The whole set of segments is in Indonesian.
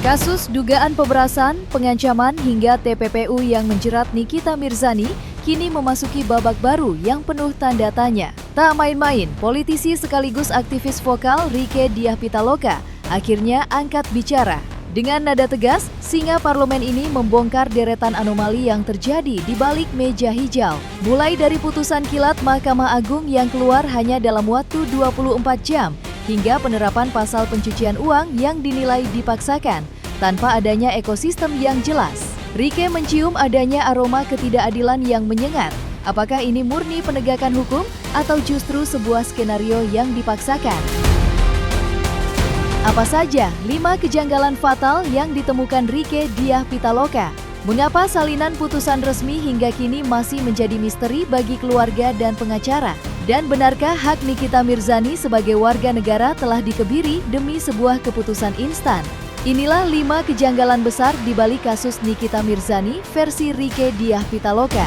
Kasus dugaan pemerasan, pengancaman hingga TPPU yang menjerat Nikita Mirzani kini memasuki babak baru yang penuh tanda tanya. Tak main-main, politisi sekaligus aktivis vokal Rieke Diah Pitaloka akhirnya angkat bicara. Dengan nada tegas, singa parlemen ini membongkar deretan anomali yang terjadi di balik meja hijau. Mulai dari putusan kilat Mahkamah Agung yang keluar hanya dalam waktu 24 jam, hingga penerapan pasal pencucian uang yang dinilai dipaksakan, tanpa adanya ekosistem yang jelas. Rieke mencium adanya aroma ketidakadilan yang menyengat. Apakah ini murni penegakan hukum atau justru sebuah skenario yang dipaksakan? Apa saja 5 kejanggalan fatal yang ditemukan Rieke Diah Pitaloka? Mengapa salinan putusan resmi hingga kini masih menjadi misteri bagi keluarga dan pengacara? Dan benarkah hak Nikita Mirzani sebagai warga negara telah dikebiri demi sebuah keputusan instan? Inilah 5 kejanggalan besar di balik kasus Nikita Mirzani versi Rieke Diah Pitaloka.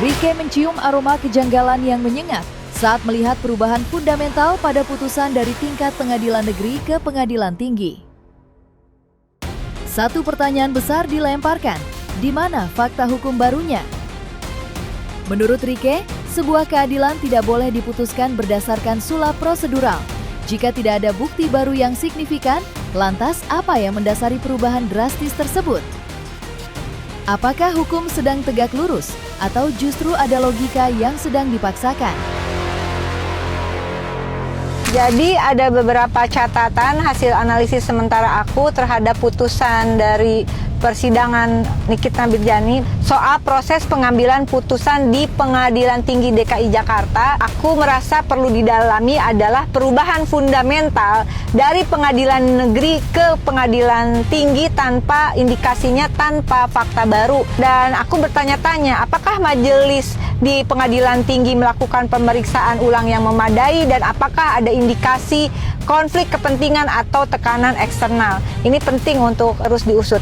Rieke mencium aroma kejanggalan yang menyengat saat melihat perubahan fundamental pada putusan dari tingkat pengadilan negeri ke pengadilan tinggi. Satu pertanyaan besar dilemparkan, di mana fakta hukum barunya? Menurut Rieke, sebuah keadilan tidak boleh diputuskan berdasarkan sulap prosedural. Jika tidak ada bukti baru yang signifikan, lantas apa yang mendasari perubahan drastis tersebut? Apakah hukum sedang tegak lurus, atau justru ada logika yang sedang dipaksakan? Jadi ada beberapa catatan hasil analisis sementara aku terhadap putusan dari persidangan Nikita Mirzani soal proses pengambilan putusan di Pengadilan Tinggi DKI Jakarta. Aku merasa perlu didalami adalah perubahan fundamental dari pengadilan negeri ke pengadilan tinggi tanpa indikasinya, tanpa fakta baru. Dan aku bertanya-tanya, apakah majelis di pengadilan tinggi melakukan pemeriksaan ulang yang memadai dan apakah ada indikasi konflik kepentingan atau tekanan eksternal? Ini penting untuk terus diusut.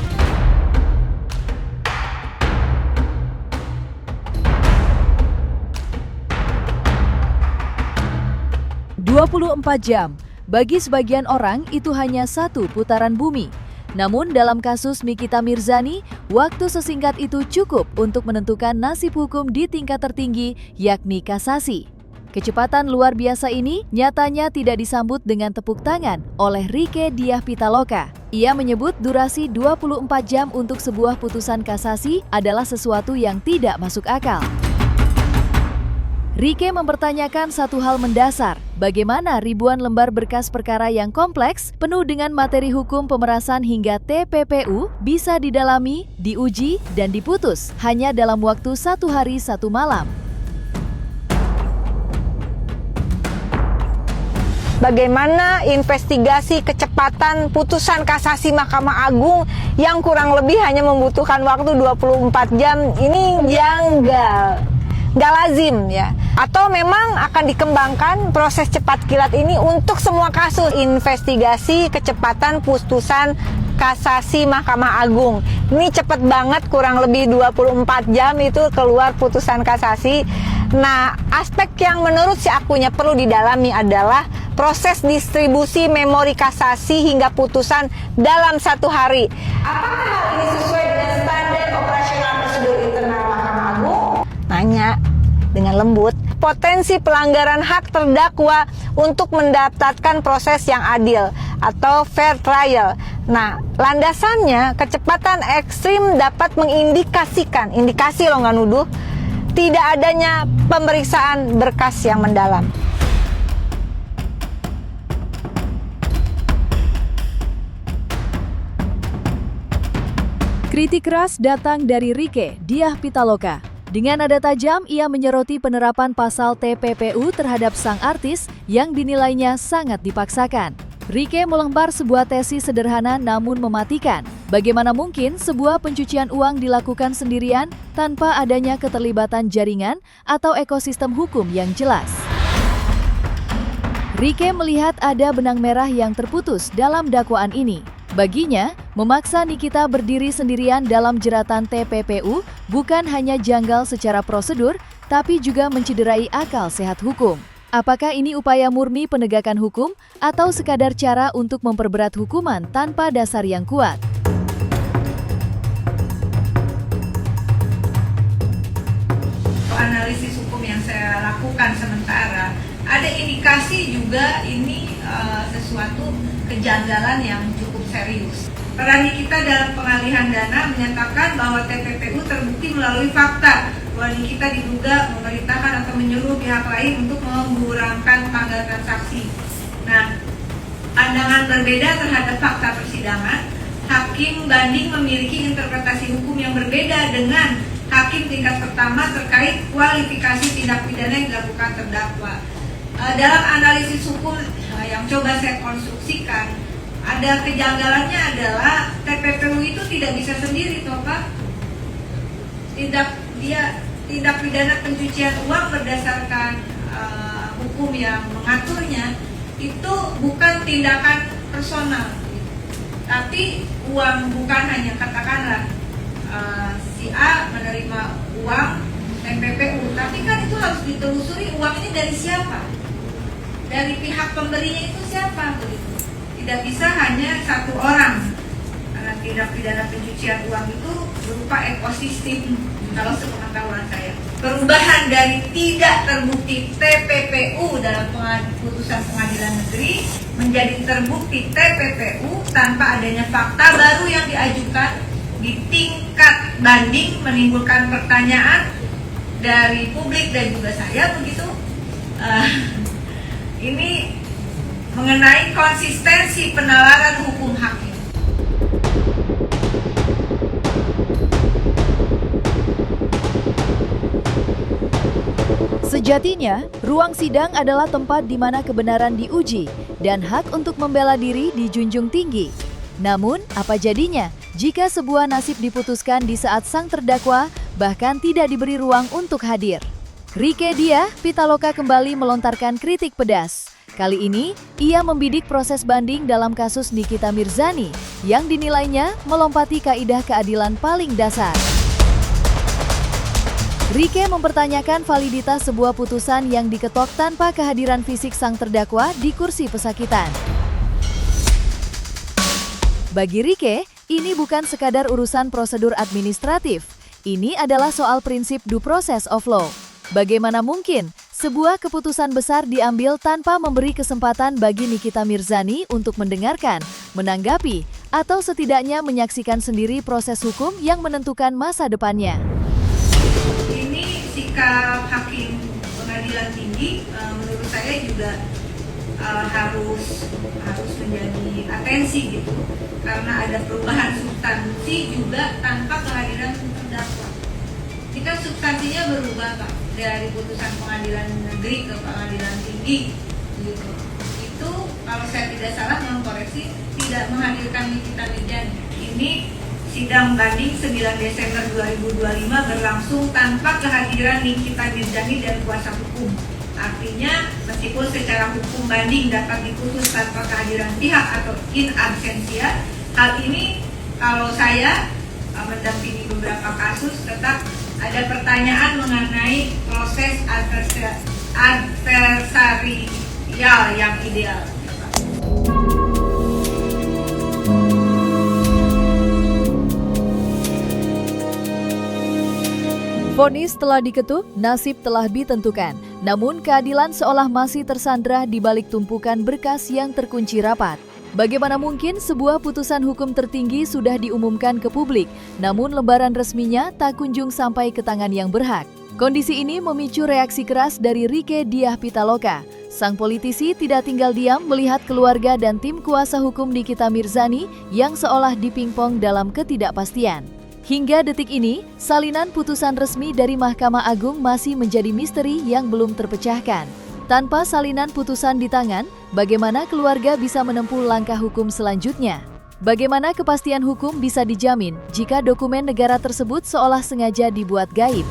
24 jam, bagi sebagian orang itu hanya satu putaran bumi. Namun dalam kasus Nikita Mirzani, waktu sesingkat itu cukup untuk menentukan nasib hukum di tingkat tertinggi, yakni kasasi. Kecepatan luar biasa ini nyatanya tidak disambut dengan tepuk tangan oleh Rieke Diah Pitaloka. Ia menyebut durasi 24 jam untuk sebuah putusan kasasi adalah sesuatu yang tidak masuk akal. Rieke mempertanyakan satu hal mendasar, bagaimana ribuan lembar berkas perkara yang kompleks, penuh dengan materi hukum pemerasan hingga TPPU, bisa didalami, diuji, dan diputus hanya dalam waktu 1 hari 1 malam. Bagaimana investigasi kecepatan putusan kasasi Mahkamah Agung yang kurang lebih hanya membutuhkan waktu 24 jam, ini janggal. Nggak lazim ya. Atau memang akan dikembangkan proses cepat kilat ini untuk semua kasus investigasi kecepatan putusan kasasi Mahkamah Agung. Ini cepat banget, kurang lebih 24 jam itu keluar putusan kasasi. Nah, aspek yang menurut si akunya perlu didalami adalah proses distribusi memori kasasi hingga putusan dalam 1 hari. Apakah hal ini sesuai dengan standar operasional prosedur internal Mahkamah Agung? Nanya dengan lembut. Potensi pelanggaran hak terdakwa untuk mendapatkan proses yang adil atau fair trial. Nah, landasannya kecepatan ekstrim dapat mengindikasikan, indikasi lo nggak nuduh, tidak adanya pemeriksaan berkas yang mendalam. Kritik keras datang dari Rieke Diah Pitaloka. Dengan nada tajam, ia menyoroti penerapan pasal TPPU terhadap sang artis yang dinilainya sangat dipaksakan. Rieke melempar sebuah tesis sederhana namun mematikan. Bagaimana mungkin sebuah pencucian uang dilakukan sendirian tanpa adanya keterlibatan jaringan atau ekosistem hukum yang jelas? Rieke melihat ada benang merah yang terputus dalam dakwaan ini. Baginya, memaksa Nikita berdiri sendirian dalam jeratan TPPU bukan hanya janggal secara prosedur, tapi juga mencederai akal sehat hukum. Apakah ini upaya murni penegakan hukum atau sekadar cara untuk memperberat hukuman tanpa dasar yang kuat? Analisis hukum yang saya lakukan sementara, ada indikasi juga ini sesuatu kejanggalan yang cukup serius. Peran Nikita dalam pengalihan dana menyatakan bahwa TPPU terbukti melalui fakta bahwa Nikita diduga memerintahkan atau menyuruh pihak lain untuk mengurangkan tanggal transaksi. Nah, pandangan berbeda terhadap fakta persidangan, hakim banding memiliki interpretasi hukum yang berbeda dengan hakim tingkat pertama terkait kualifikasi tindak pidana yang dilakukan terdakwa. Dalam analisis hukum yang coba saya konstruksikan, ada kejanggalannya adalah TPPU itu tidak bisa sendiri, toh Pak. Tindak pidana pencucian uang berdasarkan hukum yang mengaturnya itu bukan tindakan personal, tapi uang bukan hanya katakanlah si A menerima uang TPPU, tapi kan itu harus ditelusuri uang ini dari siapa, dari pihak pemberinya itu siapa begitu. Tidak bisa hanya satu orang, karena tindak pidana pencucian uang itu berupa ekosistem. Kalau sepengetahuan saya, perubahan dari tidak terbukti TPPU dalam putusan pengadilan negeri menjadi terbukti TPPU tanpa adanya fakta baru yang diajukan di tingkat banding menimbulkan pertanyaan dari publik dan juga saya begitu. Ini mengenai konsistensi penalaran hukum hakim. Sejatinya, ruang sidang adalah tempat di mana kebenaran diuji dan hak untuk membela diri dijunjung tinggi. Namun, apa jadinya jika sebuah nasib diputuskan di saat sang terdakwa bahkan tidak diberi ruang untuk hadir? Rieke Diah Pitaloka kembali melontarkan kritik pedas. Kali ini, ia membidik proses banding dalam kasus Nikita Mirzani yang dinilainya melompati kaidah keadilan paling dasar. Rieke mempertanyakan validitas sebuah putusan yang diketok tanpa kehadiran fisik sang terdakwa di kursi pesakitan. Bagi Rieke, ini bukan sekadar urusan prosedur administratif. Ini adalah soal prinsip due process of law. Bagaimana mungkin sebuah keputusan besar diambil tanpa memberi kesempatan bagi Nikita Mirzani untuk mendengarkan, menanggapi, atau setidaknya menyaksikan sendiri proses hukum yang menentukan masa depannya? Ini sikap hakim pengadilan tinggi menurut saya juga harus menjadi atensi gitu, karena ada perubahan substansi juga tanpa kehadiran terdakwa. Jika substansinya berubah Pak, dari putusan pengadilan negeri ke pengadilan tinggi gitu, itu kalau saya tidak salah mengkoreksi tidak menghadirkan Nikita Mirzani. Ini sidang banding 9 Desember 2025 berlangsung tanpa kehadiran Nikita Mirzani dan kuasa hukum. Artinya, meskipun secara hukum banding dapat diputus tanpa kehadiran pihak atau in absentia, hal ini kalau saya mendampingi beberapa kasus tetap ada pertanyaan mengenai proses adversarial yang ideal. Vonis telah diketuk, nasib telah ditentukan. Namun keadilan seolah masih tersandra di balik tumpukan berkas yang terkunci rapat. Bagaimana mungkin sebuah putusan hukum tertinggi sudah diumumkan ke publik, namun lembaran resminya tak kunjung sampai ke tangan yang berhak? Kondisi ini memicu reaksi keras dari Rieke Diah Pitaloka. Sang politisi tidak tinggal diam melihat keluarga dan tim kuasa hukum Nikita Mirzani yang seolah dipingpong dalam ketidakpastian. Hingga detik ini, salinan putusan resmi dari Mahkamah Agung masih menjadi misteri yang belum terpecahkan. Tanpa salinan putusan di tangan, bagaimana keluarga bisa menempuh langkah hukum selanjutnya? Bagaimana kepastian hukum bisa dijamin jika dokumen negara tersebut seolah sengaja dibuat gaib?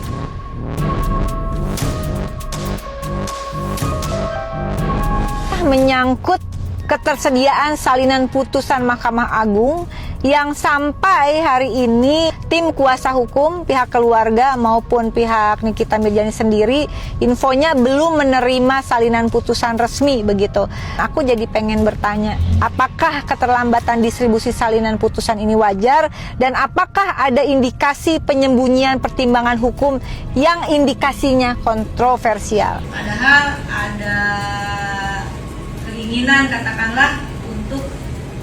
Menyangkut ketersediaan salinan putusan Mahkamah Agung yang sampai hari ini tim kuasa hukum, pihak keluarga maupun pihak Nikita Mirzani sendiri infonya belum menerima salinan putusan resmi begitu. Aku jadi pengen bertanya, apakah keterlambatan distribusi salinan putusan ini wajar dan apakah ada indikasi penyembunyian pertimbangan hukum yang indikasinya kontroversial? Padahal ada keinginan katakanlah untuk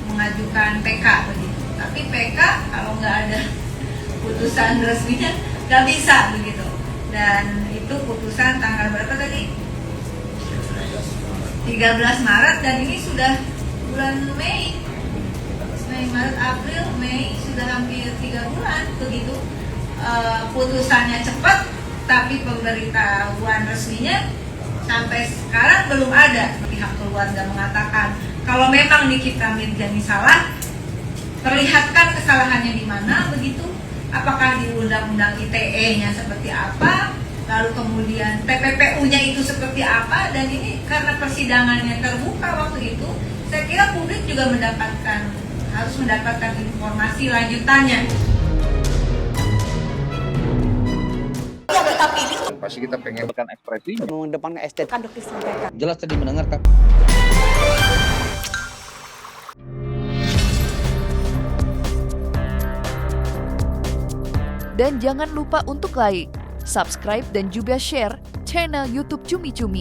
mengajukan PK begitu. Tapi PK kalau nggak ada putusan resminya nggak bisa begitu. Dan itu putusan tanggal berapa tadi? 13 Maret dan ini sudah bulan Mei, Maret, April, Mei, sudah hampir 3 bulan begitu. Putusannya cepat tapi pemberitahuan resminya sampai sekarang belum ada. Pihak keluarga mengatakan kalau memang Nikita Mirzani salah, perlihatkan kesalahannya di mana begitu. Apakah di undang-undang ITE-nya seperti apa, lalu kemudian TPPU-nya itu seperti apa, dan ini karena persidangannya terbuka waktu itu, saya kira publik juga harus mendapatkan informasi lanjutannya. Pasti kita pengen berikan ekspresi mengedepankan estetika. jelas tadi mendengarkan. Dan jangan lupa untuk like, subscribe dan juga share channel YouTube Cumi Cumi.